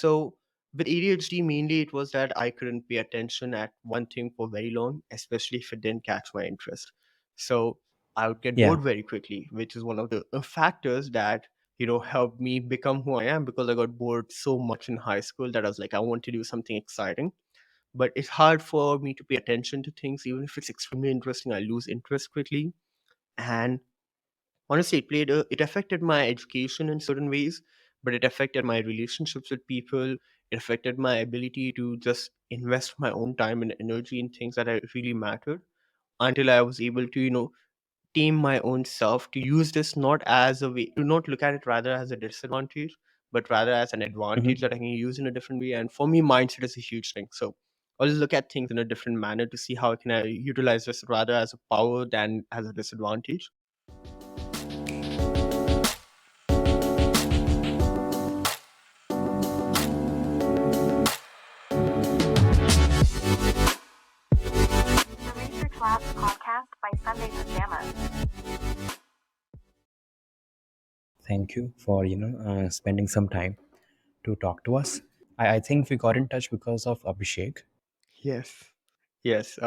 So with ADHD, mainly it was that I couldn't pay attention at one thing for very long, especially if it didn't catch my interest. So I would get Yeah. bored very quickly, which is one of the factors that helped me become who I am, because I got bored so much in high school that I was like, I want to do something exciting. But it's hard for me to pay attention to things, even if it's extremely interesting. I lose interest quickly, and honestly, it affected my education in certain ways, but it affected my relationships with people. It affected my ability to just invest my own time and energy in things that really mattered, until I was able to tame my own self, to use this not as a way, to not look at it rather as a disadvantage, but rather as an advantage Mhm. that I can use in a different way. And for me, mindset is a huge thing. So I'll just look at things in a different manner to see how I can utilize this rather as a power than as a disadvantage. Erasure Class podcast by Sunday Pajamas. Thank you for spending some time to talk to us. I think we got in touch because of Abhishek. Yes. Yes.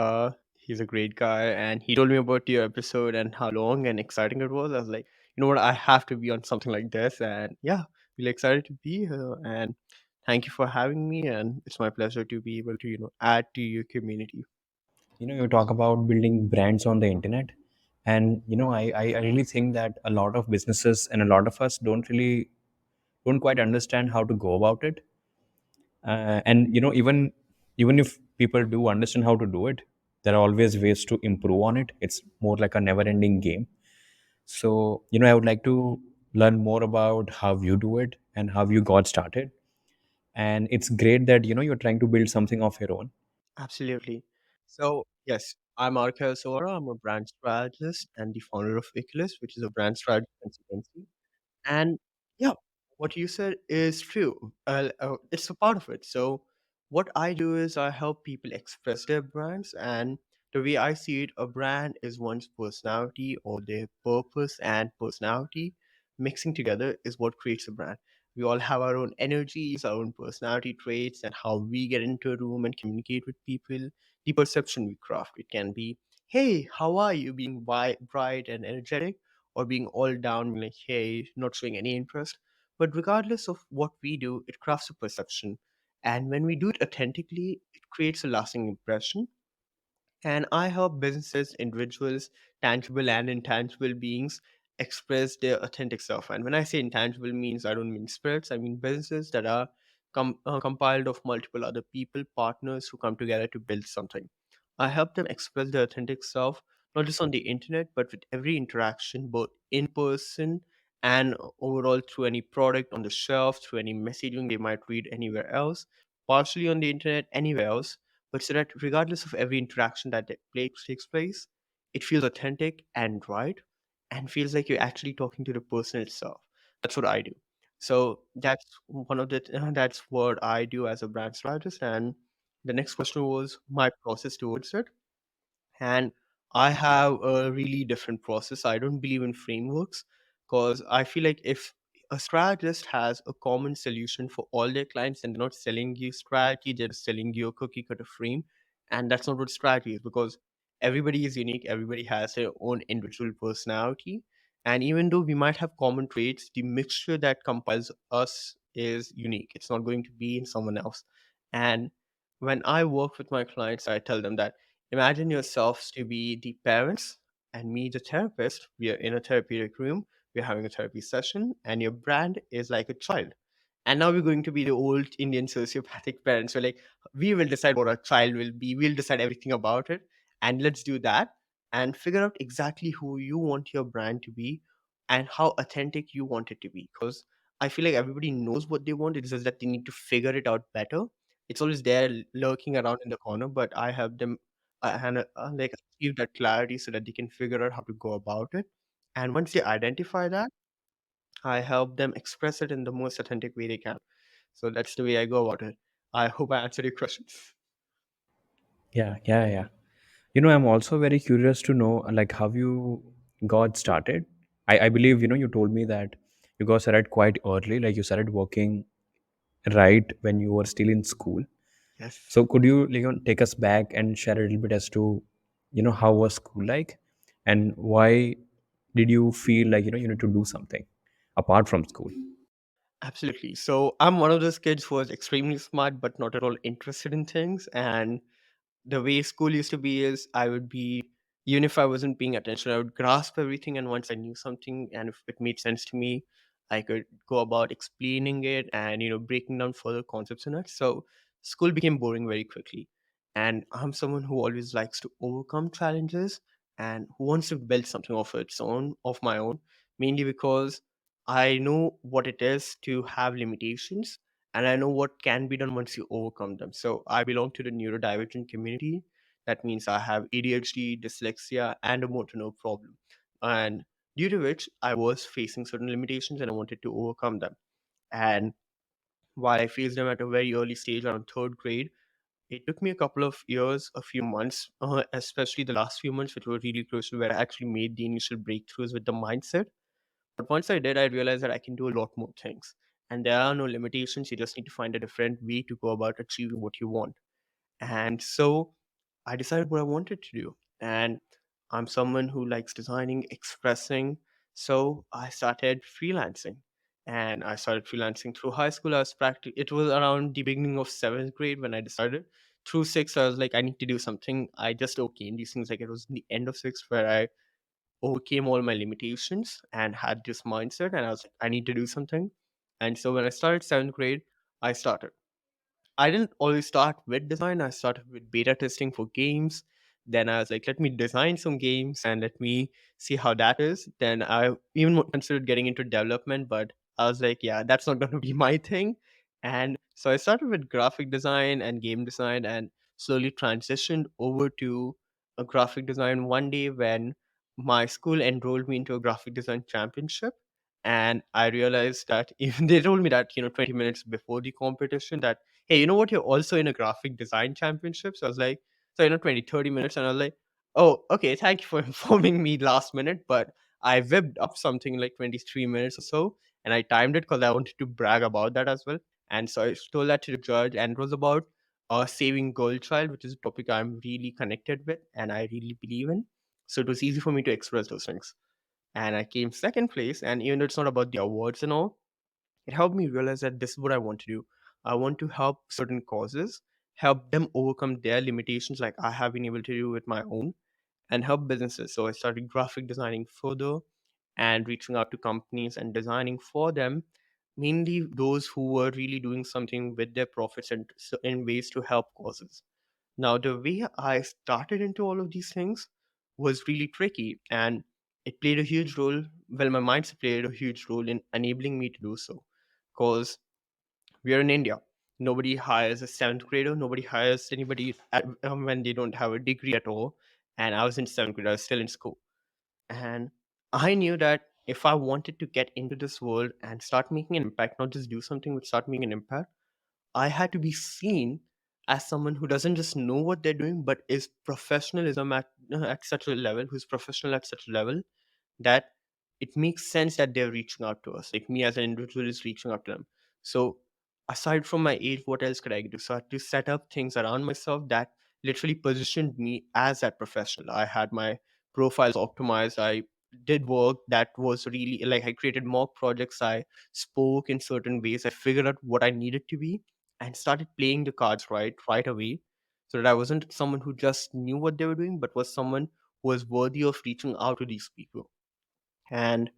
He's a great guy, and he told me about your episode and how long and exciting it was. I was like, you know what, I have to be on something like this, and yeah, really excited to be here. And thank you for having me, and it's my pleasure to be able to add to your community. You talk about building brands on the internet, and I really think that a lot of businesses and a lot of us don't quite understand how to go about it. And even if people do understand how to do it, there are always ways to improve on it. It's more like a never ending game. So I would like to learn more about how you do it and how you got started. And it's great that you're trying to build something of your own. Absolutely. So yes, I'm Arcui Usoara. I'm a brand strategist and the founder of Icarus, which is a brand strategy consultancy. And yeah, what you said is true. It's a part of it. So what I do is I help people express their brands, and the way I see it, a brand is one's personality, or their purpose and personality mixing together is what creates a brand. We all have our own energies, our own personality traits, and how we get into a room and communicate with people. The perception we craft. It can be, "Hey, how are you?" being bright and energetic, or being all down, like, hey, not showing any interest. But regardless of what we do, it crafts a perception. And when we do it authentically, it creates a lasting impression. And I help businesses, individuals, tangible and intangible beings express their authentic self. And when I say intangible means, I don't mean spirits, I mean businesses that are compiled of multiple other people, partners who come together to build something. I help them express their authentic self, not just on the internet, but with every interaction, both in person and overall through any product on the shelf, through any messaging they might read anywhere else, partially on the internet, anywhere else, but so that regardless of every interaction that takes place, it feels authentic and right, and feels like you're actually talking to the person itself. That's what I do. So that's one of the that's what I do as a brand strategist. And the next question was my process towards it. And I have a really different process. I don't believe in frameworks, because I feel like if a strategist has a common solution for all their clients, and they're not selling you strategy, they're just selling you a cookie cutter frame. And that's not what strategy is, because everybody is unique, everybody has their own individual personality. And even though we might have common traits, the mixture that compiles us is unique. It's not going to be in someone else. And when I work with my clients, I tell them that, imagine yourselves to be the parents and me, the therapist. We are in a therapeutic room, we're having a therapy session, and your brand is like a child. And now we're going to be the old Indian sociopathic parents. So, like, we will decide what our child will be, we'll decide everything about it, and let's do that and figure out exactly who you want your brand to be and how authentic you want it to be. Because I feel like everybody knows what they want, it's just that they need to figure it out better. It's always there lurking around in the corner, but I help them like achieve that clarity so that they can figure out how to go about it. And once they identify that, I help them express it in the most authentic way they can. So that's the way I go about it. I hope I answered your questions. Yeah, yeah, yeah. I'm also very curious to know like how you got started. I believe you told me that you got started quite early, like you started working right when you were still in school. Yes. So could you, take us back and share a little bit as to, how was school like, and why did you feel like, you need to do something apart from school? Absolutely. So I'm one of those kids who was extremely smart, but not at all interested in things. And the way school used to be is I would be, even if I wasn't paying attention, I would grasp everything. And once I knew something and if it made sense to me, I could go about explaining it and, breaking down further concepts in it. So school became boring very quickly. And I'm someone who always likes to overcome challenges and who wants to build something of my own, mainly because I know what it is to have limitations and I know what can be done once you overcome them. So I belong to the neurodivergent community. That means I have ADHD, dyslexia, and a motor nerve problem. And due to which I was facing certain limitations and I wanted to overcome them. And while I faced them at a very early stage around third grade, it took me a couple of years, a few months, especially the last few months, which were really crucial, where I actually made the initial breakthroughs with the mindset. But once I did, I realized that I can do a lot more things. And there are no limitations. You just need to find a different way to go about achieving what you want. And so I decided what I wanted to do. And I'm someone who likes designing, expressing. So I started freelancing. And I started freelancing through high school. It was around the beginning of seventh grade when I decided. Through sixth, I was like, I need to do something. I just overcame these things. Like it was the end of sixth where I overcame all my limitations and had this mindset. And I was like, I need to do something. And so when I started seventh grade, I started. I didn't always start with design. I started with beta testing for games. Then I was like, let me design some games and let me see how that is. Then I even considered getting into development, but I was like, yeah, that's not going to be my thing. And so I started with graphic design and game design and slowly transitioned over to a graphic design one day when my school enrolled me into a graphic design championship. And I realized that even they told me that, 20 minutes before the competition that, hey, you know what? You're also in a graphic design championship. So I was like, so, 20, 30 minutes. And I was like, oh, okay, thank you for informing me last minute. But I whipped up something like 23 minutes or so. And I timed it because I wanted to brag about that as well. And so I told that to the judge. And it was about saving girl child, which is a topic I'm really connected with and I really believe in. So it was easy for me to express those things. And I came second place. And even though it's not about the awards and all, it helped me realize that this is what I want to do. I want to help certain causes, help them overcome their limitations like I have been able to do with my own, and help businesses. So I started graphic designing further and reaching out to companies and designing for them, mainly those who were really doing something with their profits and in ways to help causes. Now, the way I started into all of these things was really tricky, and it played a huge role. Well, my mindset played a huge role in enabling me to do so. Because we are in India. Nobody hires a seventh grader. Nobody hires anybody when they don't have a degree at all. And I was in seventh grade. I was still in school. And I knew that if I wanted to get into this world and start making an impact, not just do something, but start making an impact, I had to be seen as someone who doesn't just know what they're doing, but is professionalism at such a level, who's professional at such a level that it makes sense that they're reaching out to us. Like me as an individual is reaching out to them. So aside from my age, what else could I do? So I had to set up things around myself that literally positioned me as that professional. I had my profiles optimized. I did work that was really like I created mock projects. I spoke in certain ways. I figured out what I needed to be and started playing the cards right away. So that I wasn't someone who just knew what they were doing, but was someone who was worthy of reaching out to these people. And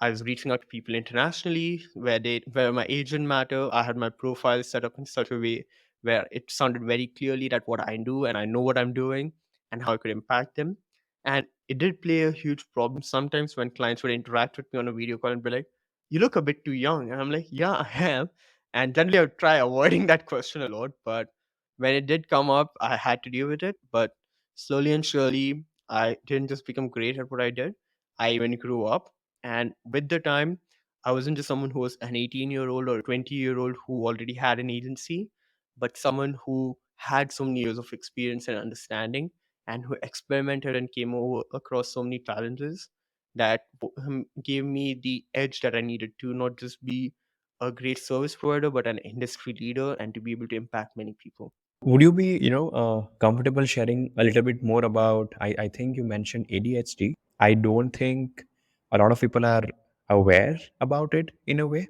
I was reaching out to people internationally where my age didn't matter. I had my profile set up in such a way where it sounded very clearly that what I do and I know what I'm doing and how I could impact them. And it did play a huge problem sometimes when clients would interact with me on a video call and be like, "You look a bit too young." And I'm like, "Yeah, I am." And generally I would try avoiding that question a lot, but when it did come up, I had to deal with it. But slowly and surely, I didn't just become great at what I did. I even grew up. And with the time, I wasn't just someone who was an 18-year-old or a 20-year-old who already had an agency, but someone who had so many years of experience and understanding and who experimented and came over across so many challenges that gave me the edge that I needed to not just be a great service provider, but an industry leader, and to be able to impact many people. Would you be, comfortable sharing a little bit more about? I think you mentioned ADHD. I don't think a lot of people are aware about it in a way.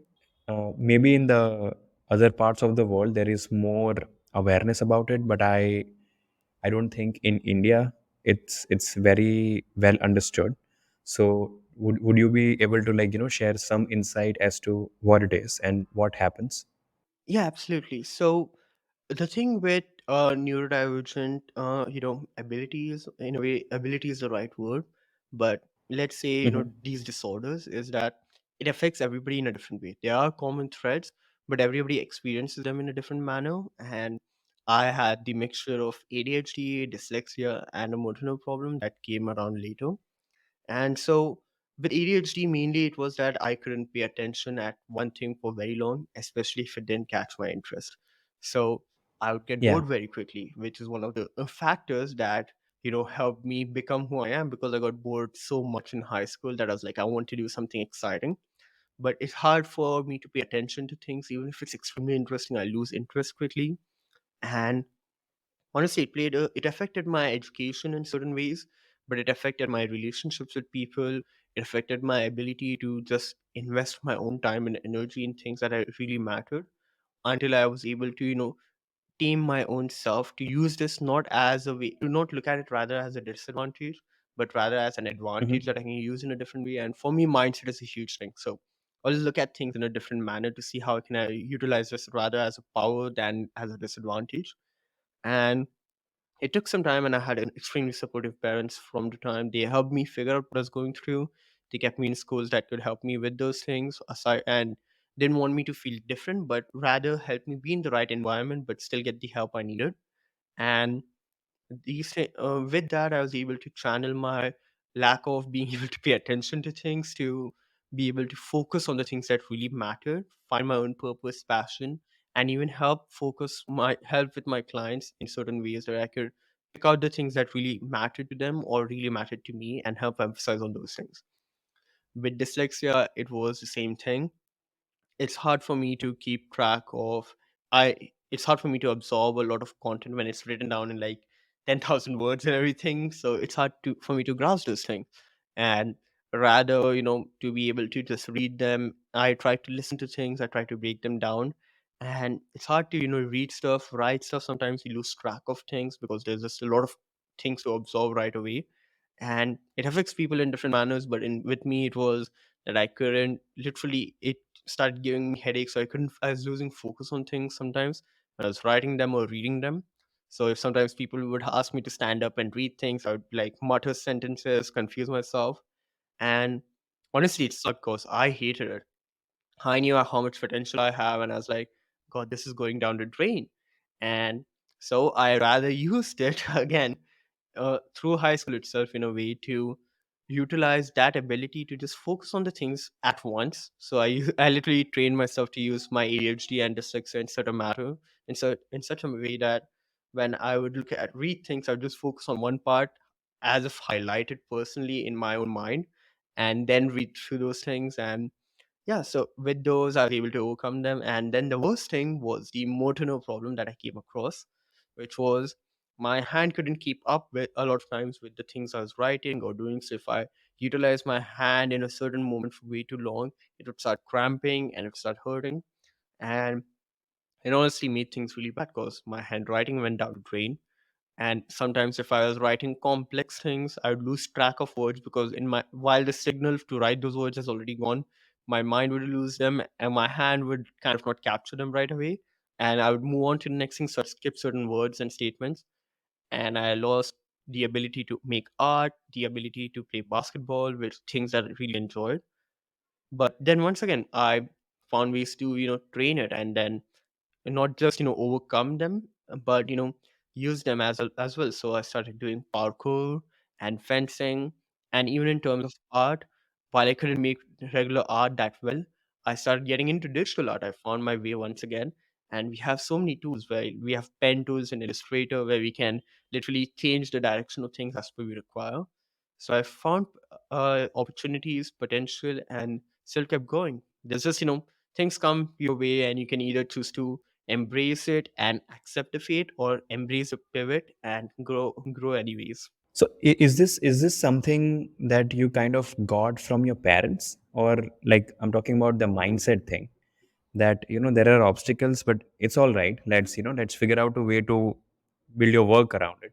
Maybe in the other parts of the world there is more awareness about it, but I don't think in India it's very well understood. So would you be able to, share some insight as to what it is and what happens? Yeah, absolutely. So the thing with neurodivergent, abilities, in a way, ability is the right word, but let's say, Hmm. these disorders is that it affects everybody in a different way. There are common threads, but everybody experiences them in a different manner. And I had the mixture of ADHD, dyslexia, and a motor neuron problem that came around later. And so with ADHD, mainly it was that I couldn't pay attention at one thing for very long, especially if it didn't catch my interest. So I would get Yeah. bored very quickly, which is one of the factors that, helped me become who I am, because I got bored so much in high school that I was like, I want to do something exciting. But it's hard for me to pay attention to things, even if it's extremely interesting. I lose interest quickly. And honestly, it affected my education in certain ways, but it affected my relationships with people. It affected my ability to just invest my own time and energy in things that really mattered, until I was able to, tame my own self, to use this not as a way, to not look at it rather as a disadvantage, but rather as an Hmm. advantage that I can use in a different way. And for me, mindset is a huge thing. So I'll look at things in a different manner to see how I can utilize this rather as a power than as a disadvantage. And it took some time, and I had an extremely supportive parents from the time. They helped me figure out what I was going through. They kept me in schools that could help me with those things aside, and didn't want me to feel different, but rather help me be in the right environment, but still get the help I needed. And with that, I was able to channel my lack of being able to pay attention to things, to be able to focus on the things that really matter, find my own purpose, passion, and even help with my clients in certain ways where I could pick out the things that really mattered to them or really mattered to me and help emphasize on those things. With dyslexia, it was the same thing. It's hard for me to keep track of I it's hard for me to absorb a lot of content when it's written down in like 10,000 words and everything, so it's hard to for me to grasp those things. And rather, to be able to just read them, I try to listen to things, I try to break them down. And it's hard to, read stuff, write stuff. Sometimes you lose track of things because there's just a lot of things to absorb right away. And it affects people in different manners, but in with me it was that I couldn't literally it started giving me headaches. So I was losing focus on things sometimes when I was writing them or reading them. So if sometimes people would ask me to stand up and read things, I would like mutter sentences, confuse myself. And honestly, it sucked because I hated it. I knew how much potential I have, and I was like, God, this is going down the drain. And so I rather used it again through high school itself in a way to utilize that ability to just focus on the things at once. So I literally trained myself to use my ADHD and dyslexia in such a matter, in such a way that when I would read things, I would just focus on one part as if highlighted personally in my own mind, and then read through those things. And yeah, so with those, I was able to overcome them. And then the worst thing was the motor neuron problem that I came across, which was my hand couldn't keep up with a lot of times with the things I was writing or doing. So if I utilized my hand in a certain moment for way too long, it would start cramping and it would start hurting. And it honestly made things really bad because my handwriting went down the drain. And sometimes if I was writing complex things, I would lose track of words because in my while the signal to write those words has already gone, my mind would lose them and my hand would kind of not capture them right away. And I would move on to the next thing, so I'd skip certain words and statements. And I lost the ability to make art, the ability to play basketball, which things that I really enjoyed. But then once again, I found ways to, train it, and then not just overcome them, but use them as well. So I started doing parkour and fencing. And even in terms of art, while I couldn't make regular art that well, I started getting into digital art. I found my way once again. And we have so many tools, where we have pen tools in Illustrator where we can literally change the direction of things as per we require. So I found opportunities, potential, and still kept going. There's just things come your way, and you can either choose to embrace it and accept the fate, or embrace a pivot and grow anyways. So is this something that you kind of got from your parents, or like I'm talking about the mindset thing, that there are obstacles but it's all right, let's figure out a way to build your work around it.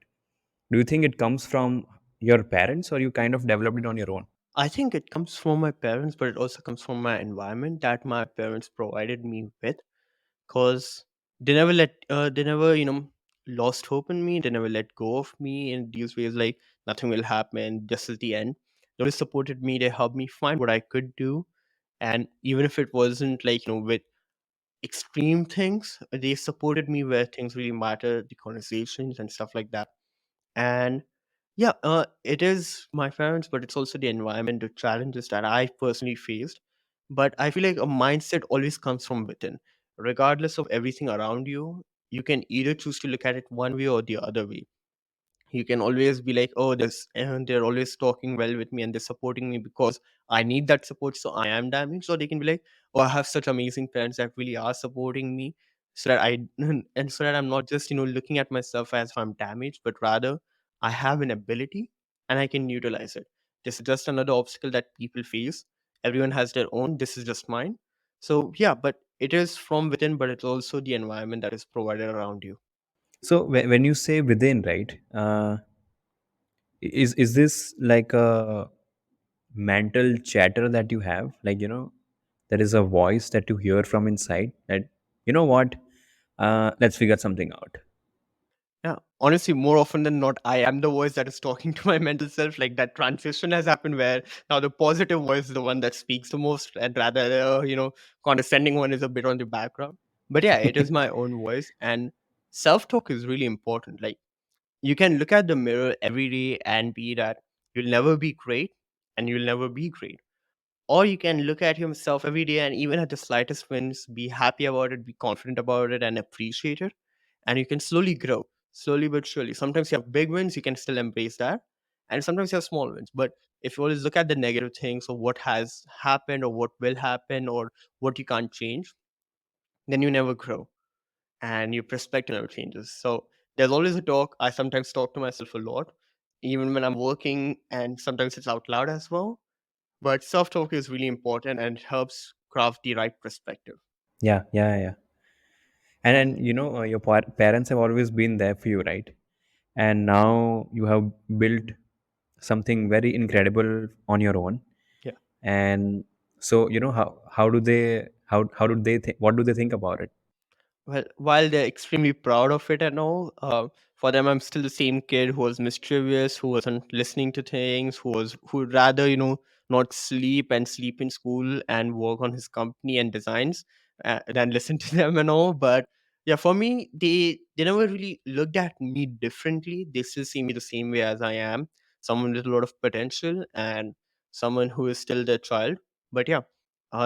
Do you think it comes from your parents, or you kind of developed it on your own? I think it comes from my parents, but it also comes from my environment that my parents provided me with, because they never, lost hope in me. They never let go of me in these ways, like nothing will happen, this is the end. They always supported me. They helped me find what I could do, and even if it wasn't like, with extreme things, they supported me where things really matter, the conversations and stuff like that. And yeah, it is my parents, but it's also the environment, the challenges that I personally faced. But I feel like a mindset always comes from within. Regardless of everything around you, you can either choose to look at it one way or the other way. You can always be like, oh, this, and they're always talking well with me and they're supporting me because I need that support, so I am damaged. Or they can be like, oh, I have such amazing parents that really are supporting me, so that I and so that I'm not just, looking at myself as if I'm damaged, but rather I have an ability and I can utilize it. This is just another obstacle that people face. Everyone has their own, this is just mine. So yeah, but it is from within, but it's also the environment that is provided around you. So when you say within, right, is this like a mental chatter that you have, like there is a voice that you hear from inside that, what, let's figure something out. Yeah, honestly, more often than not, I am the voice that is talking to my mental self. Like that transition has happened where now the positive voice is the one that speaks the most, and rather the condescending one is a bit on the background. But yeah, it is my own voice, and self talk is really important. Like you can look at the mirror every day and be that you'll never be great, and you'll never be great. Or you can look at yourself every day and even at the slightest wins, be happy about it, be confident about it, and appreciate it. And you can slowly grow, slowly but surely. Sometimes you have big wins, you can still embrace that. And sometimes you have small wins. But if you always look at the negative things or what has happened or what will happen or what you can't change, then you never grow and your perspective never changes. So there's always a talk. I sometimes talk to myself a lot, even when I'm working, and sometimes it's out loud as well. But self talk is really important and helps craft the right perspective. Yeah, yeah, yeah. And then your parents have always been there for you, right? And now you have built something very incredible on your own. Yeah. And so how do they think, what do they think about it? Well, while they're extremely proud of it and all, for them, I'm still the same kid who was mischievous, who wasn't listening to things, who'd rather not sleep in school and work on his company and designs than listen to them and all. But yeah, for me, they never really looked at me differently. They still see me the same way as I am, someone with a lot of potential and someone who is still their child. But yeah,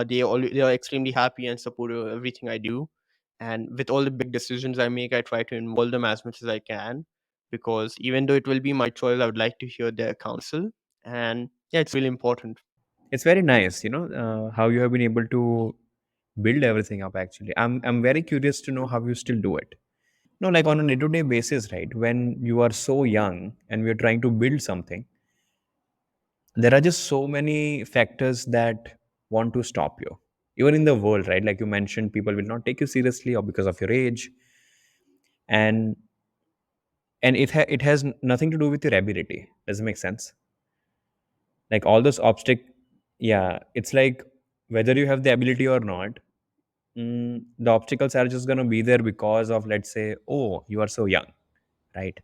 they are extremely happy and supportive of everything I do, and with all the big decisions I make, I try to involve them as much as I can, because even though it will be my choice, I would like to hear their counsel. And yeah, it's really important. It's very nice, how you have been able to build everything up. Actually, I'm very curious to know how you still do it. No, like on a day-to-day basis, right? When you are so young and we're trying to build something, there are just so many factors that want to stop you. Even in the world, right? Like you mentioned, people will not take you seriously or because of your age, and it has nothing to do with your ability. Does it make sense? Like all those yeah, it's like whether you have the ability or not, the obstacles are just going to be there because of, let's say, oh, you are so young, right?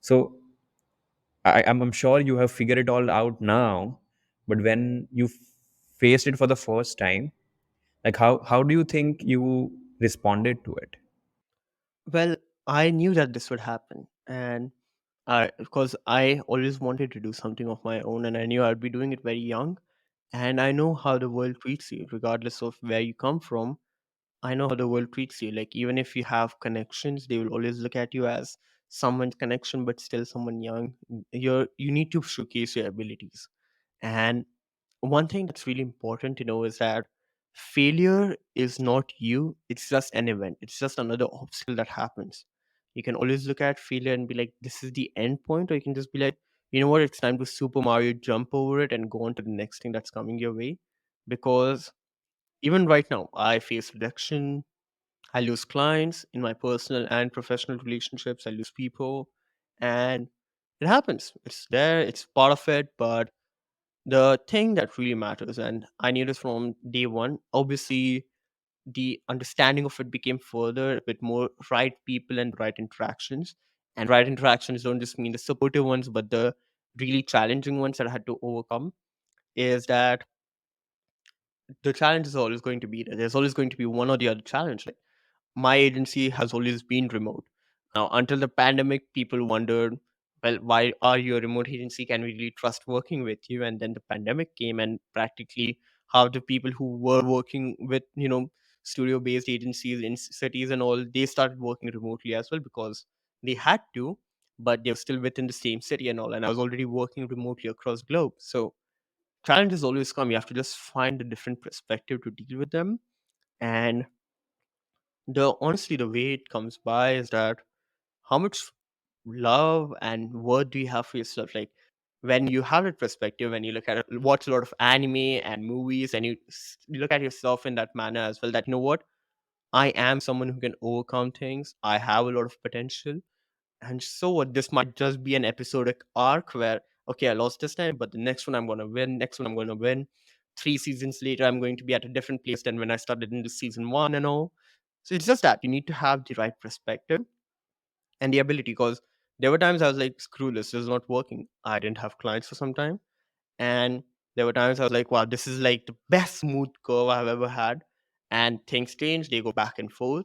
So I'm sure you have figured it all out now, but when you faced it for the first time, like how do you think you responded to it? Well, I knew that this would happen, and because I always wanted to do something of my own, and I knew I'd be doing it very young. And I know how the world treats you, regardless of where you come from. I know how the world treats you. Like even if you have connections, they will always look at you as someone's connection, but still someone young. You need to showcase your abilities. And one thing that's really important to know is that failure is not you, it's just an event, it's just another obstacle that happens. You can always look at failure and be like, this is the end point, or you can just be like, you know what, it's time to Super Mario jump over it and go on to the next thing that's coming your way. Because even right now, I face rejection, I lose clients in my personal and professional relationships, I lose people, and it happens. It's there, it's part of it, but the thing that really matters, and I knew this from day one, obviously the understanding of it became further with more right people and right interactions. And right interactions don't just mean the supportive ones, but the really challenging ones that I had to overcome. Is that the challenge is always going to be there. There's always going to be one or the other challenge. Like, my agency has always been remote. Now, until the pandemic, people wondered, well, why are you a remote agency? Can we really trust working with you? And then the pandemic came, and practically half the people who were working with, studio based agencies in cities and all, they started working remotely as well because they had to, but they were still within the same city and all. And I was already working remotely across globe. So challenges always come. You have to just find a different perspective to deal with them. And the honestly, the way it comes by is that how much love and worth do you have for yourself? Like, when you have that perspective and you look at it, watch a lot of anime and movies, and you look at yourself in that manner as well, that you know what, I am someone who can overcome things, I have a lot of potential. And so what, this might just be an episodic arc where, okay, I lost this time, but the next one I'm going to win, next one I'm going to win. 3 seasons later, I'm going to be at a different place than when I started in the season one and all. So it's just that you need to have the right perspective and the ability, because there were times I was like, screw this is not working. I didn't have clients for some time. And there were times I was like, wow, this is like the best smooth curve I've ever had. And things change, they go back and forth.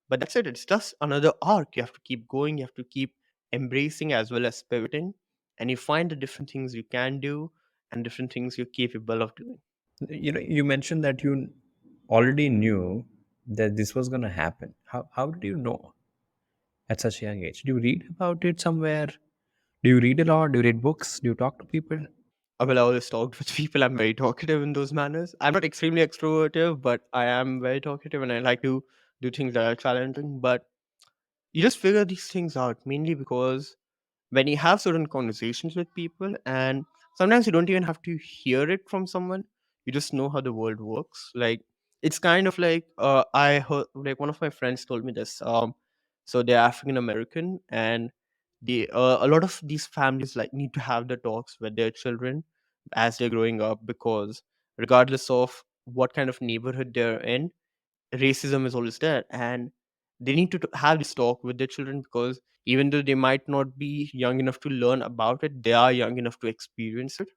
But that's it. It's just another arc. You have to keep going. You have to keep embracing as well as pivoting. And you find the different things you can do and different things you're capable of doing. You mentioned that you already knew that this was going to happen. How did you know at such a young age? Do you read about it somewhere? Do you read a lot? Do you read books? Do you talk to people? Well, I always talked with people. I'm very talkative in those manners. I'm not extremely extroverted, but I am very talkative and I like to do things that are challenging. But you just figure these things out mainly because when you have certain conversations with people, and sometimes you don't even have to hear it from someone, you just know how the world works. Like, it's kind of like, I heard, like, one of my friends told me this. So they're African American, and a lot of these families like need to have the talks with their children as they're growing up, because regardless of what kind of neighborhood they're in, racism is always there, and they need to have this talk with their children, because even though they might not be young enough to learn about it, they are young enough to experience it.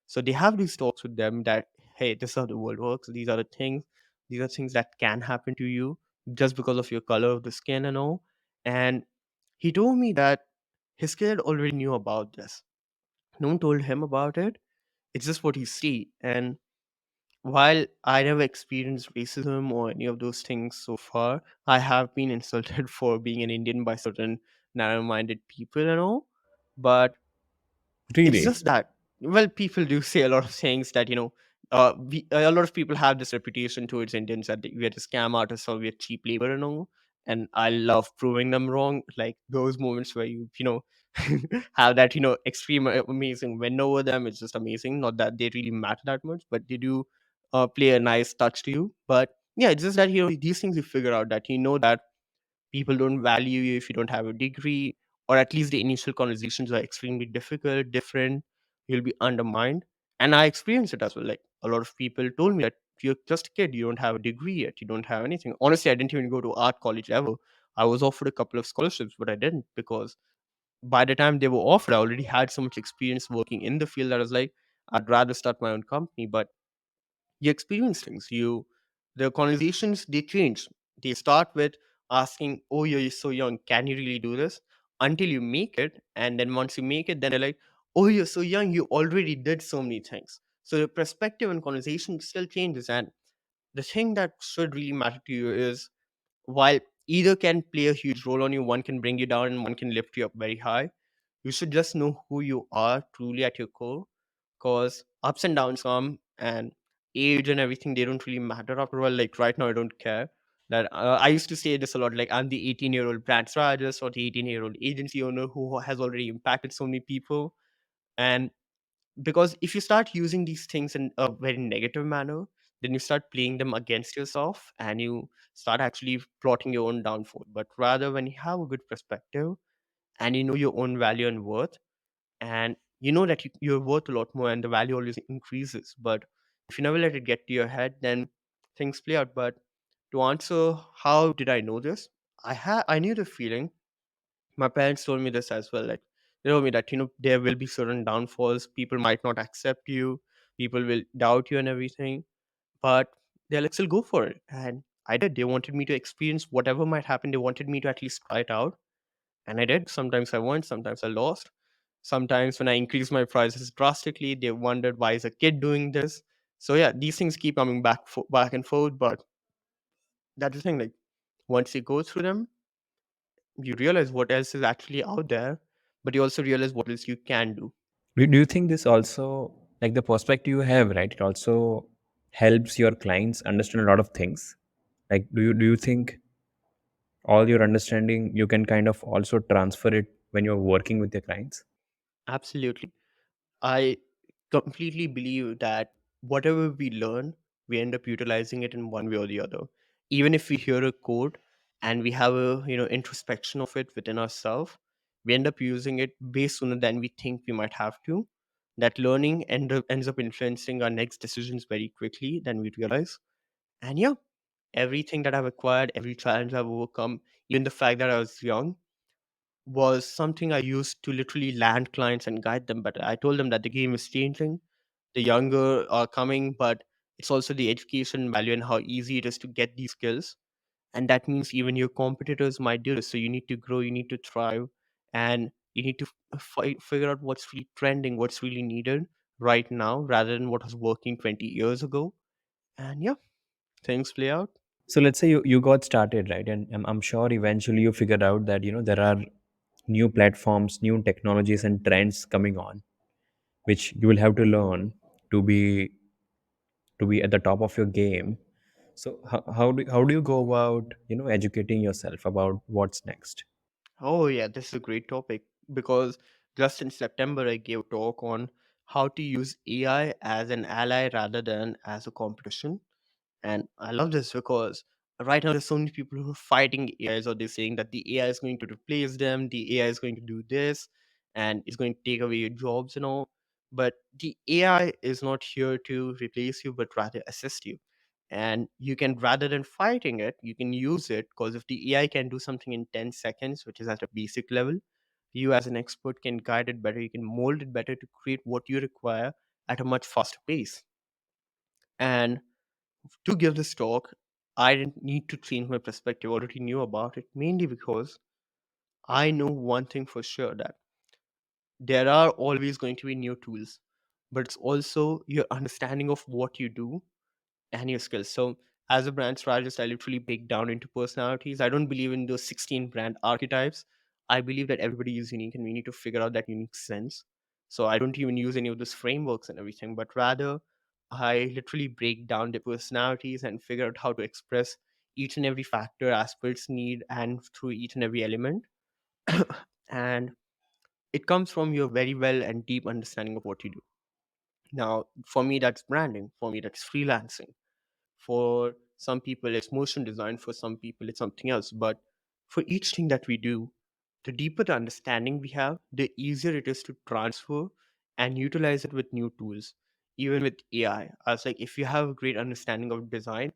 So they have these talks with them that, hey, this is how the world works, these are things that can happen to you just because of your color of the skin and all. And he told me that his kid already knew about this. No one told him about it. It's just what he see. And while I never experienced racism or any of those things so far, I have been insulted for being an Indian by certain narrow minded people and all. But it's Really? just that, well, people do say a lot of things that, a lot of people have this reputation towards Indians that we are the scam artists or we're cheap labor and all. And I love proving them wrong. Like those moments where have that, extreme amazing win over them. It's just amazing. Not that they really matter that much, but they do play a nice touch to you. But yeah, it's just that, these things you figure out that, that people don't value you if you don't have a degree, or at least the initial conversations are extremely difficult, different. You'll be undermined. And I experienced it as well. Like, a lot of people told me that you're just a kid, you don't have a degree yet, you don't have anything. Honestly, I didn't even go to art college ever. I was offered a couple of scholarships, but I didn't, because by the time they were offered, I already had so much experience working in the field that I was like, I'd rather start my own company. But you experience things, the conversations, they change. They start with asking, oh, you're so young, can you really do this, until you make it. And then once you make it, then they're like, oh, you're so young, you already did so many things. So the perspective and conversation still changes. And the thing that should really matter to you is, while either can play a huge role on you, one can bring you down and one can lift you up very high, you should just know who you are truly at your core, because ups and downs come. And age and everything, they don't really matter after a while. Like right now, I don't care. That I used to say this a lot. Like I'm the 18-year-old brand strategist or the 18-year-old agency owner who has already impacted so many people. And because if you start using these things in a very negative manner, then you start playing them against yourself and you start actually plotting your own downfall. But rather, when you have a good perspective and you know your own value and worth, and you know that you're worth a lot more and the value always increases. But if you never let it get to your head, then things play out. But to answer how did I know this, I knew the feeling. My parents told me this as well. Like they told me that there will be certain downfalls. People might not accept you. People will doubt you and everything. But they're like, still go for it. And I did. They wanted me to experience whatever might happen. They wanted me to at least try it out, and I did. Sometimes I won, sometimes I lost. Sometimes when I increased my prices drastically, they wondered why is a kid doing this. So yeah, these things keep coming back and forth. But that's the thing. Like once you go through them, you realize what else is actually out there, but you also realize what else you can do. Do you think this also, like the perspective you have, right? It also helps your clients understand a lot of things. Like, do you think all your understanding you can kind of also transfer it when you're working with your clients? Absolutely. I completely believe that whatever we learn, we end up utilizing it in one way or the other. Even if we hear a code and we have a introspection of it within ourselves, we end up using it way sooner than we think we might have to. That learning ends up influencing our next decisions very quickly than we realize. And yeah, everything that I've acquired, every challenge I've overcome, even the fact that I was young, was something I used to literally land clients and guide them. But I told them that the game is changing, the younger are coming, but it's also the education value and how easy it is to get these skills. And that means even your competitors might do this. So you need to grow, you need to thrive, and you need to figure out what's really trending, what's really needed right now, rather than what was working 20 years ago. And yeah, things play out. So let's say you got started, right? And I'm sure eventually you figured out that there are new platforms, new technologies and trends coming on, which you will have to learn to be at the top of your game. So how do you go about educating yourself about what's next? Oh, yeah, this is a great topic because just in September, I gave a talk on how to use AI as an ally rather than as a competition. And I love this because right now there's so many people who are fighting AIs, or they're saying that the AI is going to replace them, the AI is going to do this, and it's going to take away your jobs and all. But the AI is not here to replace you, but rather assist you. And you can, rather than fighting it, you can use it, because if the AI can do something in 10 seconds, which is at a basic level, you as an expert can guide it better, you can mold it better to create what you require at a much faster pace. And to give this talk, I didn't need to change my perspective. I already knew about it, mainly because I know one thing for sure, that there are always going to be new tools, but it's also your understanding of what you do and your skills. So, as a brand strategist, I literally break down into personalities. I don't believe in those 16 brand archetypes. I believe that everybody is unique and we need to figure out that unique sense. So, I don't even use any of those frameworks and everything, but rather, I literally break down the personalities and figure out how to express each and every factor, aspects, need, and through each and every element. And it comes from your very well and deep understanding of what you do. Now, for me, that's branding. For me, that's freelancing. For some people, it's motion design. For some people, it's something else. But for each thing that we do, the deeper the understanding we have, the easier it is to transfer and utilize it with new tools. Even with AI, I was like, if you have a great understanding of design,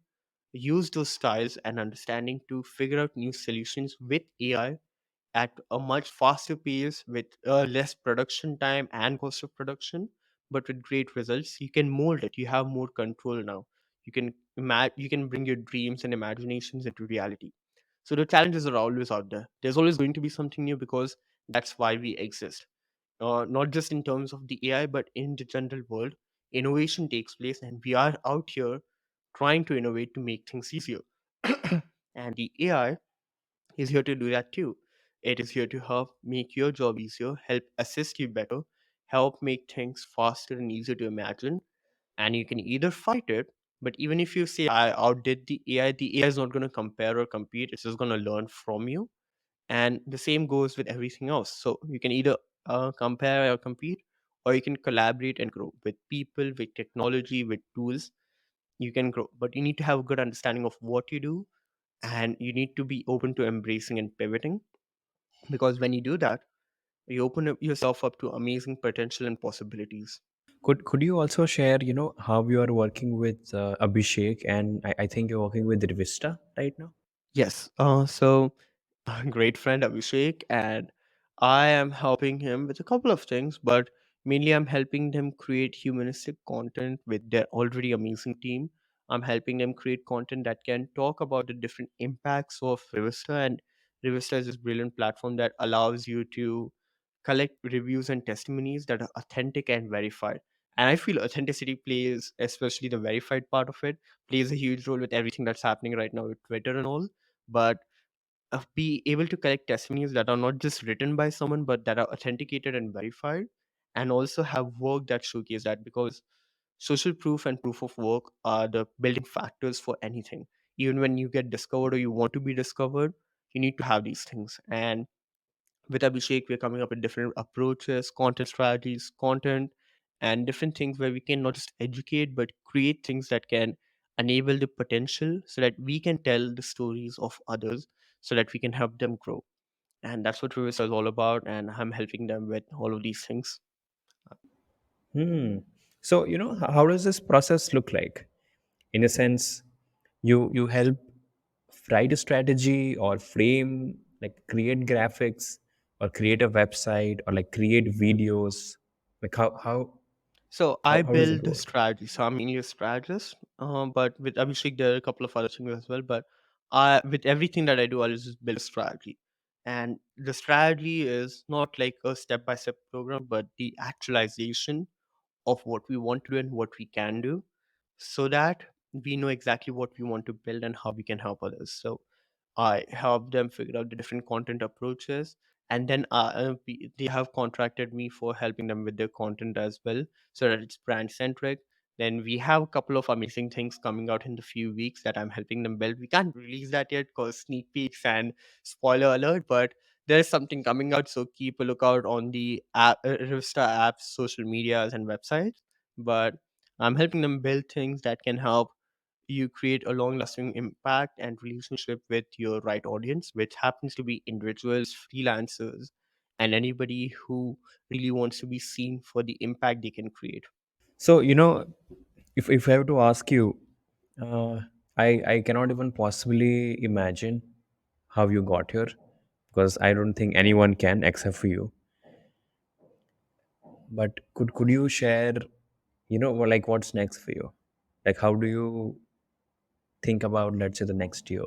use those styles and understanding to figure out new solutions with AI at a much faster pace, with less production time and cost of production, but with great results. You can mold it, you have more control now. You can you can bring your dreams and imaginations into reality. So the challenges are always out there. There's always going to be something new, because that's why we exist. Not just in terms of the AI, but in the general world, innovation takes place, and we are out here trying to innovate to make things easier. And the AI is here to do that too. It is here to help make your job easier, help assist you better, help make things faster and easier to imagine. and you can either fight it, but even if you say I outdid the AI is not going to compare or compete, it's just going to learn from you. And the same goes with everything else. So you can either compare or compete, or you can collaborate and grow with people, with technology, with tools. You can grow, but you need to have a good understanding of what you do, and you need to be open to embracing and pivoting, because when you do that, you open up yourself up to amazing potential and possibilities. Could you also share, how you are working with Abhishek, and I think you're working with Rivista right now? Yes. So great friend Abhishek, and I am helping him with a couple of things, but mainly I'm helping them create humanistic content with their already amazing team. I'm helping them create content that can talk about the different impacts of Rivista, and Rivista is this brilliant platform that allows you to collect reviews and testimonies that are authentic and verified. And I feel authenticity plays, especially the verified part of it, plays a huge role with everything that's happening right now with Twitter and all. But be able to collect testimonies that are not just written by someone but that are authenticated and verified, and also have work that showcase that, because social proof and proof of work are the building factors for anything. Even when you get discovered or you want to be discovered, you need to have these things. And with Abhishek, we're coming up with different approaches, content strategies, content, and different things where we can not just educate but create things that can enable the potential so that we can tell the stories of others, so that we can help them grow. And that's what Rivers is all about. And I'm helping them with all of these things. Hmm. So, how does this process look like? In a sense, you help write a strategy or frame, like create graphics or create a website or like create videos. Like So I how does it build work? strategy. So I'm mainly a strategist, but with Abhishek, there are a couple of other things as well. But I, with everything that I do, I'll just build a strategy. And the strategy is not like a step by step program, but the actualization of what we want to do and what we can do, so that we know exactly what we want to build and how we can help others. So I help them figure out the different content approaches, and then they have contracted me for helping them with their content as well, so that it's brand centric. Then we have a couple of amazing things coming out in the few weeks that I'm helping them build. We can't release that yet because sneak peeks and spoiler alert, but there's something coming out, so keep a lookout on the Rivsta apps, social medias, and websites. But I'm helping them build things that can help you create a long lasting impact and relationship with your right audience, which happens to be individuals, freelancers, and anybody who really wants to be seen for the impact they can create. So, if I have to ask you, uh, I cannot even possibly imagine how you got here, because I don't think anyone can except for you. But could you share, like what's next for you? Like how do you think about, let's say, the next year?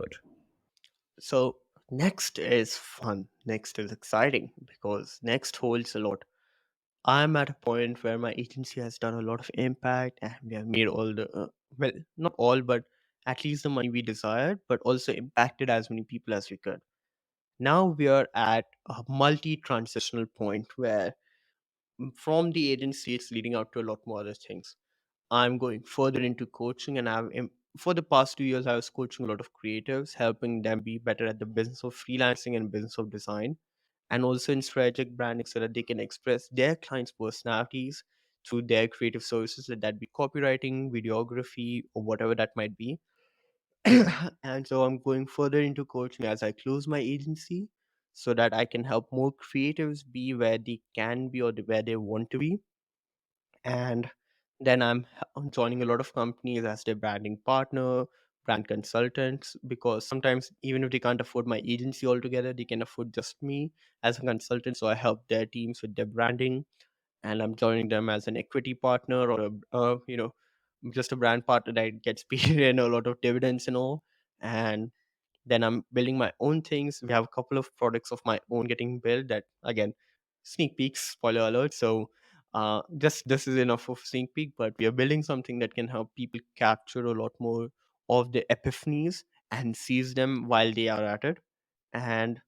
So, next is fun, next is exciting, because next holds a lot. I'm at a point where my agency has done a lot of impact, and we have made all the, well, not all, but at least the money we desired, but also impacted as many people as we could. Now we are at a multi transitional point where, from the agency, it's leading out to a lot more other things. I'm going further into coaching, and for the past 2 years, I was coaching a lot of creatives, helping them be better at the business of freelancing and business of design, and also in strategic branding, so that they can express their clients' personalities through their creative services, let that be copywriting, videography, or whatever that might be. And so I'm going further into coaching as I close my agency, so that I can help more creatives be where they can be, or where they want to be. And then I'm joining a lot of companies as their branding partner, brand consultants, because sometimes even if they can't afford my agency altogether, they can afford just me as a consultant. So I help their teams with their branding, and I'm joining them as an equity partner, or just a brand partner that gets paid in a lot of dividends and all. And then I'm building my own things. We have a couple of products of my own getting built, that, again, sneak peeks, spoiler alert. So just this is enough of sneak peek, but we are building something that can help people capture a lot more of the epiphanies and seize them while they are at it. And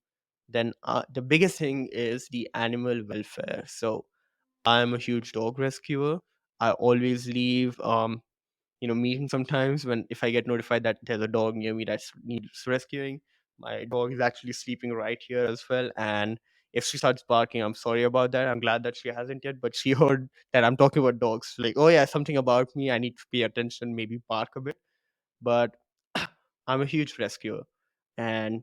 then the biggest thing is the animal welfare. So I'm a huge dog rescuer. I always leave meeting sometimes when if I get notified that there's a dog near me that needs rescuing. My dog is actually sleeping right here as well, and if she starts barking, I'm sorry about that. I'm glad that she hasn't yet, but she heard that I'm talking about dogs. Like, oh yeah, something about me. I need to pay attention, maybe bark a bit. But I'm a huge rescuer, and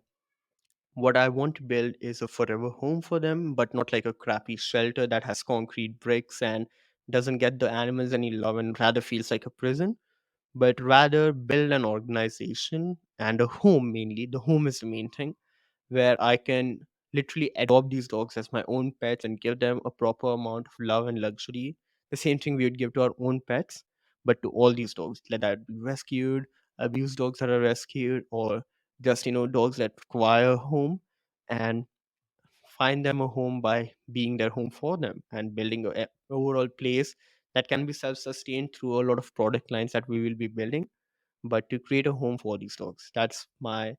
what I want to build is a forever home for them, but not like a crappy shelter that has concrete bricks and doesn't get the animals any love and rather feels like a prison, but rather build an organization and a home mainly. The home is the main thing where I can literally adopt these dogs as my own pets and give them a proper amount of love and luxury. The same thing we would give to our own pets, but to all these dogs, let that be rescued, abused dogs that are rescued, or just dogs that require a home, and find them a home by being their home for them and building a overall place that can be self-sustained through a lot of product lines that we will be building, but to create a home for these dogs. That's my,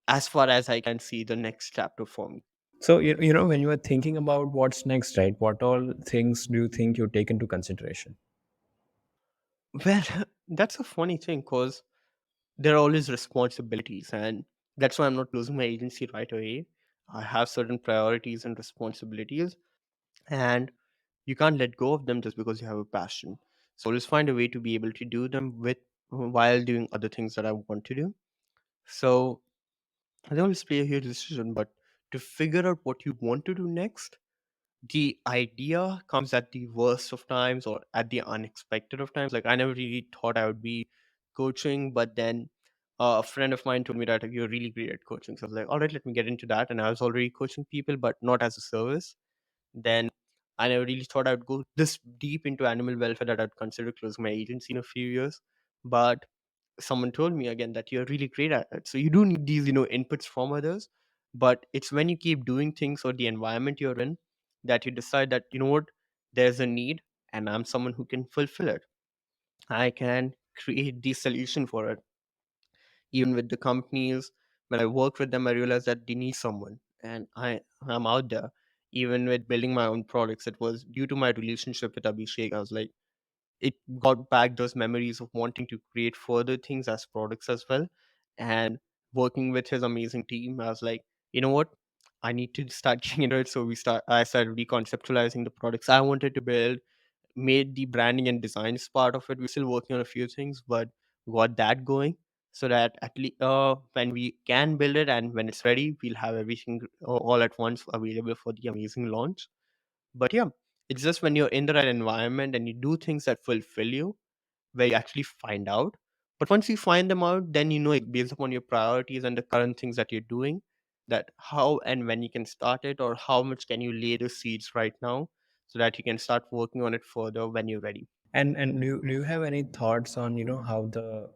as far as I can see, the next chapter for me. So when you are thinking about what's next, right? What all things do you think you take into consideration? Well, that's a funny thing because there are always responsibilities, and that's why I'm not closing my agency right away. I have certain priorities and responsibilities, and you can't let go of them just because you have a passion. So always find a way to be able to do them with while doing other things that I want to do. So they always play a huge decision, but to figure out what you want to do next, the idea comes at the worst of times or at the unexpected of times. Like I never really thought I would be coaching, but then a friend of mine told me that you're really great at coaching. So I was like, all right, let me get into that. And I was already coaching people, but not as a service. Then I never really thought I'd go this deep into animal welfare that I'd consider closing my agency in a few years. But someone told me again that you're really great at it. So you do need these, inputs from others. But it's when you keep doing things or the environment you're in that you decide that, what, there's a need and I'm someone who can fulfill it. I can create the solution for it. Even with the companies, when I work with them, I realize that they need someone, and I'm out there. Even with building my own products, it was due to my relationship with Abhishek. I was like, it got back those memories of wanting to create further things as products as well. And working with his amazing team, I was like, you know what? I need to start getting into it. So I started reconceptualizing the products I wanted to build, made the branding and designs part of it. We're still working on a few things, but got that going so that at least when we can build it and when it's ready, we'll have everything all at once available for the amazing launch. But yeah, it's just when you're in the right environment and you do things that fulfill you, where you actually find out. But once you find them out, then it based upon your priorities and the current things that you're doing, that how and when you can start it, or how much can you lay the seeds right now so that you can start working on it further when you're ready. And do you have any thoughts on how the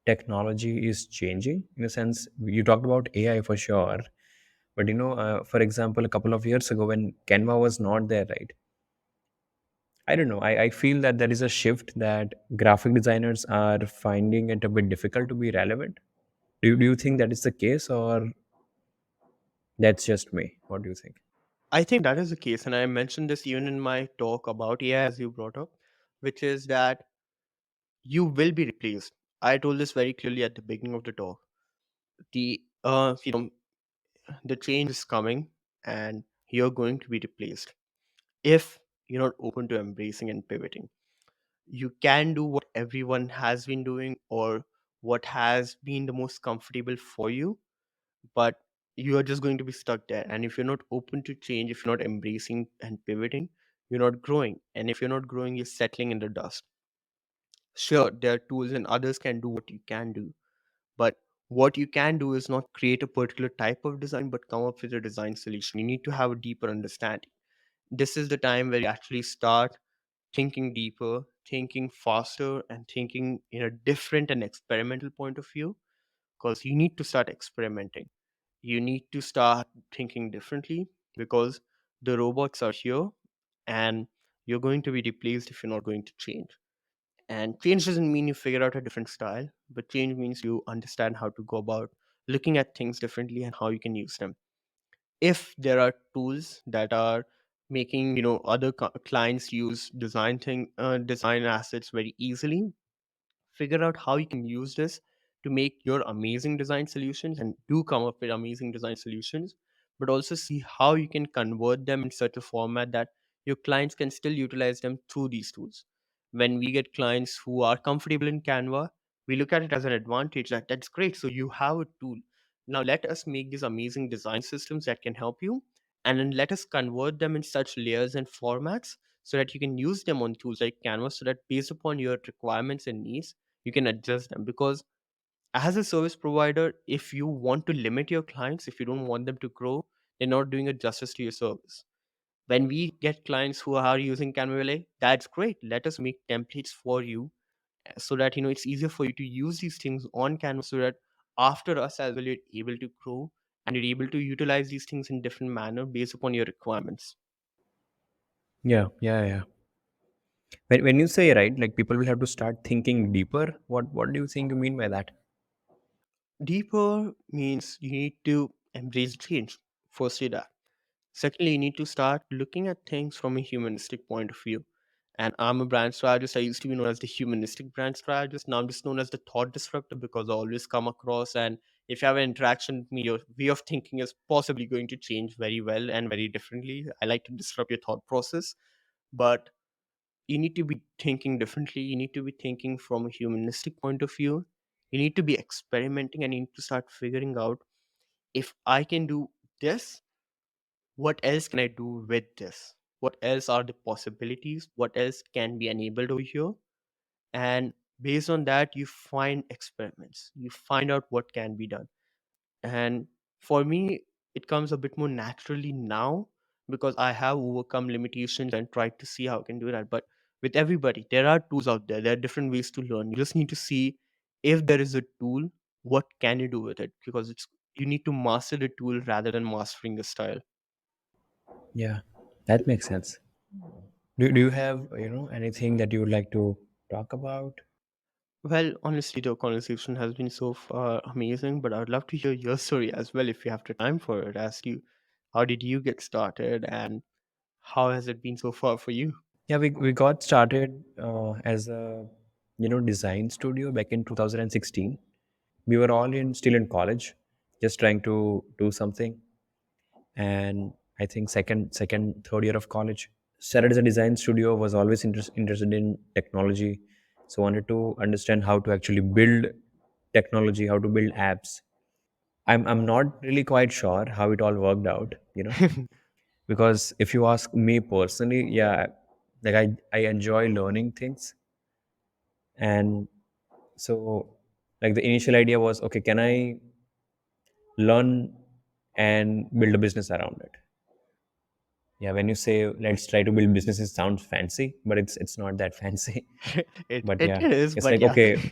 technology is changing? In a sense, you talked about AI for sure, but for example, a couple of years ago when Canva was not there, right? I don't know. I feel that there is a shift that graphic designers are finding it a bit difficult to be relevant. Do you think that is the case, or that's just me? What do you think? I think that is the case. And I mentioned this even in my talk about AI, as you brought up, which is that you will be replaced. I told this very clearly at the beginning of the talk. The, the change is coming and you're going to be replaced if you're not open to embracing and pivoting. You can do what everyone has been doing or what has been the most comfortable for you, but you are just going to be stuck there. And if you're not open to change, if you're not embracing and pivoting, you're not growing. And if you're not growing, you're settling in the dust. Sure, there are tools and others can do what you can do, but what you can do is not create a particular type of design, but come up with a design solution. You need to have a deeper understanding. This is the time where you actually start thinking deeper, thinking faster, and thinking in a different and experimental point of view, because you need to start experimenting. You need to start thinking differently because the robots are here and you're going to be replaced if you're not going to change. And change doesn't mean you figure out a different style, but change means you understand how to go about looking at things differently and how you can use them. If there are tools that are making other clients use design assets very easily. Figure out how you can use this to make your amazing design solutions, and do come up with amazing design solutions, but also see how you can convert them in such a format that your clients can still utilize them through these tools. When we get clients who are comfortable in Canva, we look at it as an advantage, that that's great, so you have a tool. Now let us make these amazing design systems that can help you, and then let us convert them in such layers and formats so that you can use them on tools like Canva, so that based upon your requirements and needs, you can adjust them. Because as a service provider, if you want to limit your clients, if you don't want them to grow, they're not doing a justice to your service. When we get clients who are using Canva, we're like, that's great, let us make templates for you, so that it's easier for you to use these things on Canva, so that after us as well, you're able to grow and you're able to utilize these things in different manner based upon your requirements. Yeah, yeah, yeah. When you say, right, like people will have to start thinking deeper, what do you think you mean by that? Deeper means you need to embrace change. Firstly, that. Secondly, you need to start looking at things from a humanistic point of view. And I'm a brand strategist. I used to be known as the humanistic brand strategist. Now I'm just known as the thought disruptor, because I always come across, and if you have an interaction with me, your way of thinking is possibly going to change very well and very differently. I like to disrupt your thought process, but you need to be thinking differently. You need to be thinking from a humanistic point of view. You need to be experimenting, and you need to start figuring out, if I can do this, what else can I do with this? What else are the possibilities? What else can be enabled over here? And based on that, you find experiments. You find out what can be done. And for me, it comes a bit more naturally now, because I have overcome limitations and tried to see how I can do that. But with everybody, there are tools out there. There are different ways to learn. You just need to see, if there is a tool, what can you do with it? Because you need to master the tool rather than mastering the style. Yeah, that makes sense. Do you have, anything that you would like to talk about? Well, honestly, the conversation has been so far amazing, but I would love to hear your story as well if you have the time for it. Ask you, how did you get started, and how has it been so far for you? Yeah, we got started as a design studio back in 2016. We were all in still in college, just trying to do something. And I think third year of college, started as a design studio. Was always interested in technology, so wanted to understand how to actually build technology, how to build apps. I'm not really quite sure how it all worked out, because if you ask me personally, yeah, like I enjoy learning things. And so, like, the initial idea was, okay, can I learn and build a business around it? Yeah, when you say let's try to build businesses, sounds fancy, but it's not that fancy. it, But it yeah, is, it's but like, yeah. okay,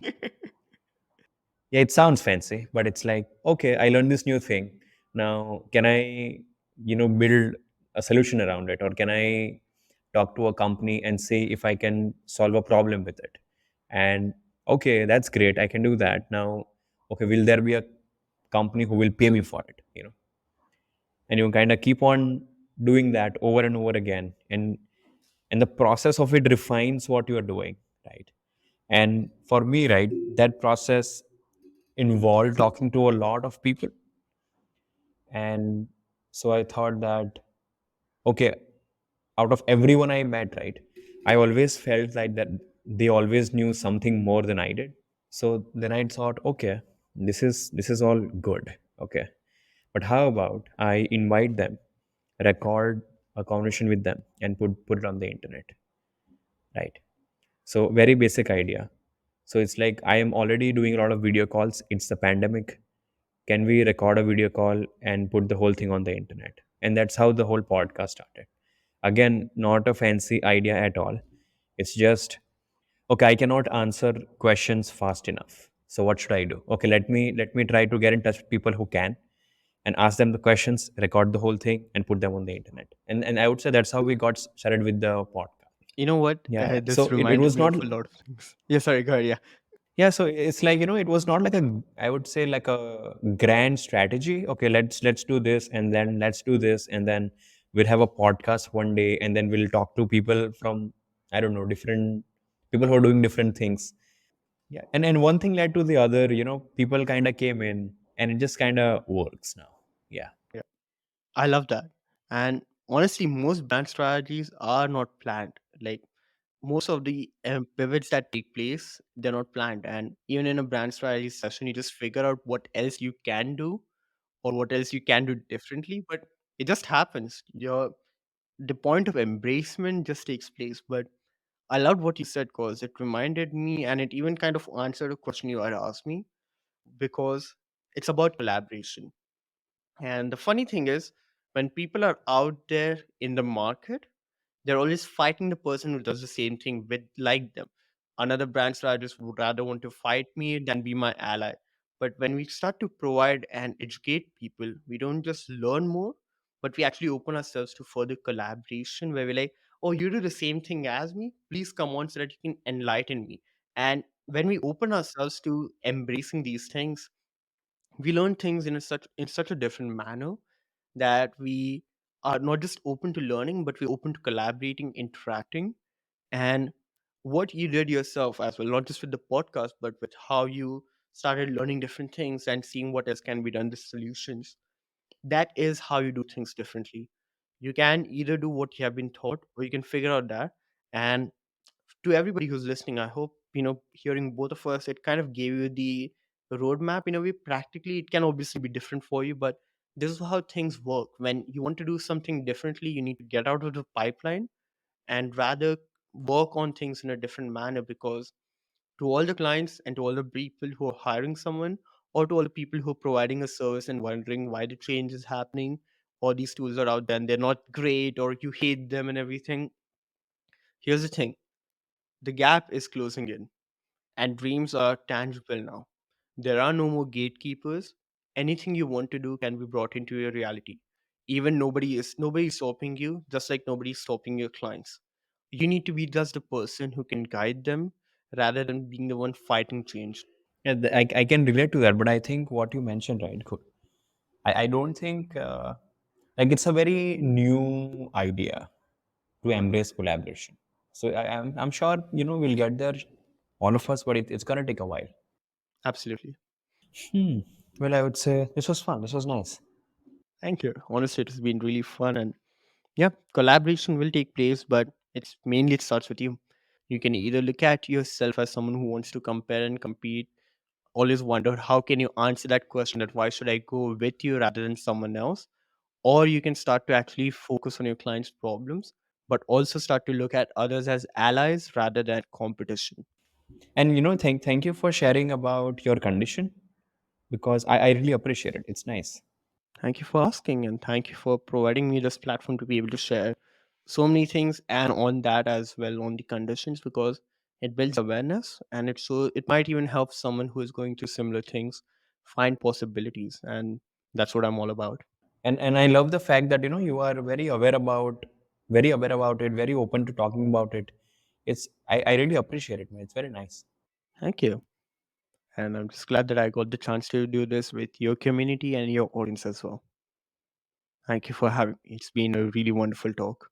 yeah, it sounds fancy, but it's like, okay, I learned this new thing. Now can I build a solution around it, or can I talk to a company and see if I can solve a problem with it? And okay, that's great, I can do that. Now, okay, will there be a company who will pay me for it? And you kind of keep on doing that over and over again, and the process of it refines what you are doing, right? And for me, right, that process involved talking to a lot of people. And so I thought that, okay, out of everyone I met, right, I always felt like that they always knew something more than I did. So then I thought, okay, this is all good, okay, but how about I invite them, record a conversation with them, and put it on the internet, right? So very basic idea. So it's like, I am already doing a lot of video calls, it's the pandemic, can we record a video call and put the whole thing on the internet? And that's how the whole podcast started. Again, not a fancy idea at all. It's just, okay, I cannot answer questions fast enough, so what should I do? Okay, let me try to get in touch with people who can, and ask them the questions, record the whole thing, and put them on the internet. And I would say that's how we got started with the podcast. You know what? Yeah, This so it reminded was me not. of a lot of things. Yeah, sorry, go ahead. Yeah. Yeah, so it's like, it was not like a, I would say, like a grand strategy. Okay, let's do this, and then let's do this, and then we'll have a podcast one day, and then we'll talk to people from, I don't know, different people who are doing different things. Yeah, and one thing led to the other. People kind of came in, and it just kind of works now. Yeah. Yeah, I love that. And honestly, most brand strategies are not planned. Like most of the pivots that take place, they're not planned. And even in a brand strategy session, you just figure out what else you can do or what else you can do differently. But it just happens. The point of embracement just takes place. But I loved what you said because it reminded me and it even kind of answered a question you had asked me because it's about collaboration. And the funny thing is, when people are out there in the market, they're always fighting the person who does the same thing with like them. Another brand strategist would rather want to fight me than be my ally. But when we start to provide and educate people, we don't just learn more, but we actually open ourselves to further collaboration where we're like, oh, you do the same thing as me? Please come on so that you can enlighten me. And when we open ourselves to embracing these things, we learn things in such a different manner that we are not just open to learning, but we're open to collaborating, interacting, and what you did yourself as well, not just with the podcast, but with how you started learning different things and seeing what else can be done, the solutions. That is how you do things differently. You can either do what you have been taught, or you can figure out that. And to everybody who's listening, I hope, hearing both of us, it kind of gave you the roadmap in a way. Practically, it can obviously be different for you, but this is how things work. When you want to do something differently, you need to get out of the pipeline and rather work on things in a different manner because to all the clients and to all the people who are hiring someone or to all the people who are providing a service and wondering why the change is happening or these tools are out there and they're not great or you hate them and everything, here's the thing: the gap is closing in and dreams are tangible now. There are no more gatekeepers. Anything you want to do can be brought into your reality. Even nobody is stopping you, just like nobody's stopping your clients. You need to be just the person who can guide them rather than being the one fighting change. Yeah, I can relate to that, but I think what you mentioned, right? Good. I don't think like it's a very new idea to embrace collaboration. So I'm sure we'll get there, all of us, but it's gonna take a while. Absolutely. Hmm. Well, I would say this was fun. This was nice. Thank you. Honestly, it has been really fun and yeah, collaboration will take place, but it starts with you. You can either look at yourself as someone who wants to compare and compete, always wondered how can you answer that question that why should I go with you rather than someone else, or you can start to actually focus on your client's problems but also start to look at others as allies rather than competition. And thank you for sharing about your condition, because I really appreciate it. It's nice. Thank you for asking and thank you for providing me this platform to be able to share so many things and on that as well on the conditions because it builds awareness and it might even help someone who is going through similar things find possibilities, and that's what I'm all about. And I love the fact that you are very aware about it, very open to talking about it. I really appreciate it, man. It's very nice. Thank you. And I'm just glad that I got the chance to do this with your community and your audience as well. Thank you for having me. It's been a really wonderful talk.